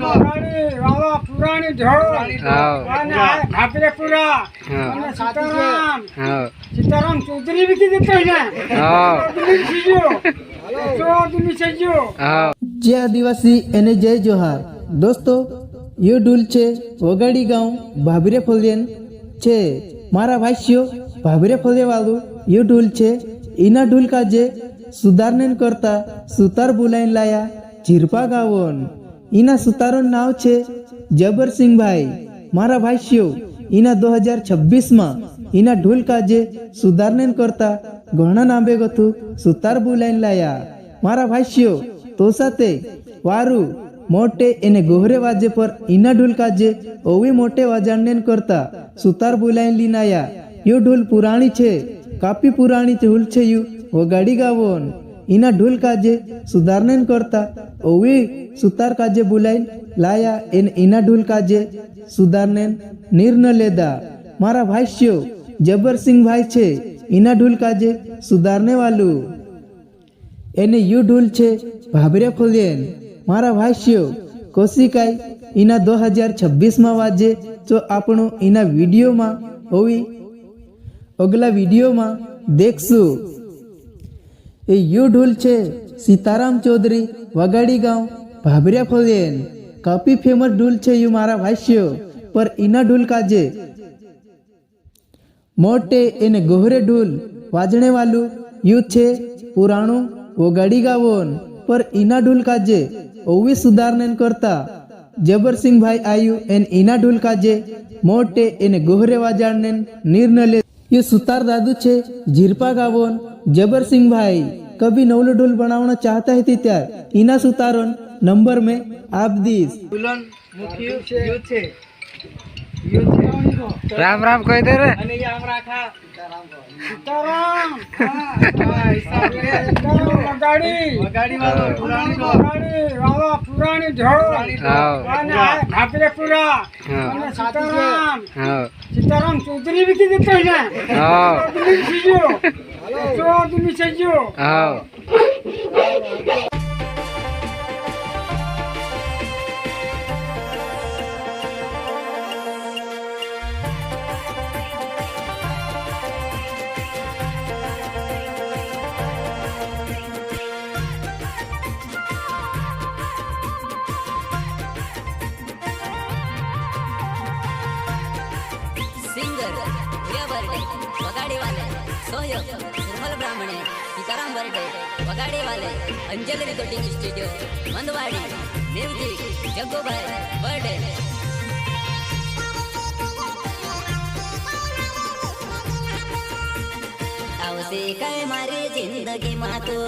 વાવા પુરાણી ઢોળ અને ભાભરેપુરા અને સીતારામ ચૌધરી વિકી દેતો ને जय आदिवासी एने जय जोहार दोस्तों यो ढूल छे वगाड़ी गांव भाभरे फलियन छे मारा भाष्यो भाभरे फले वालू यो ढूल छे इना ढूल का जे सुधारने करता सुतार बुलाइन लाया झीरपा गावोन इना सुतारो नाव छे जबर सिंह भाई मारा भाष्यो इना 2026 માં इना ढूल का जे सुधारने करता घणा नाबे गथु सुतार बुलाइन लाया मारा भाष्यो तो साथे वारू मोटे एने गोहरे वाजे पर इना ढोल काजे ओवी मोटे वाजाणने करता सुतार बुलाइन लीनाया यो ढोल पुराणी छे कापी पुराणी ढोल छे यू वगाड़ी गावोन इना ढोल काजे सुधारने करता ओवी सुतार काजे बुलाइन लाया एन इना ढोल काजे सुधारने निर्णय लेदा मारा भाष्यो जबर सिंह भाई छे इना ढोल काजे सुधारने वालू एने यू ढोल छे भाभरे फलियन मारा भाष्यो कोशिकाई इना 2026 में वाजे जो आपणो इना वीडियो में होवी अगला वीडियो में देखसु ए यू ढोल छे सीताराम चौधरी वगाड़ी गांव भाभरे फलियन काफी फेमस ढोल छे यू मारा भाष्यो पर इना ढोल काजे मोटे एने गोहरे ढोल वाजणे वालू यू छे पुराणो वगाड़ी गावोन पर इना ढोल काजे ओवी सुधारने करता जबर सिंह भाई आयु एन इना ढोल काजे मोटे एने गोहरे वाजाड़ने निर्णय ले ये सुतार दादू छे झीरपा गावोन जबर सिंह भाई कभी नवलो ढोल बनावना चाहता है त्यार इना सुतारोन नंबर में आप दीस राम राम कह दे रे सीताराम वगाड़ी वावा पुराणी ढोळ અને ભાભરેપુરા અને સીતારામ ચૌધરી વિકી દેતો ને આદમી સજ્જો सिंगर बर्डे वगाड़ी वाले सोहयोग निर्मल ब्राह्मणे सीताराम बर्डे वगाड़ी वाले अंजलि रिकॉर्डिंग स्टूडियो मंदवाड़ी म्यूजिक जग्गू भाई बर्डे आवसे काय मारी जिंदगी मातो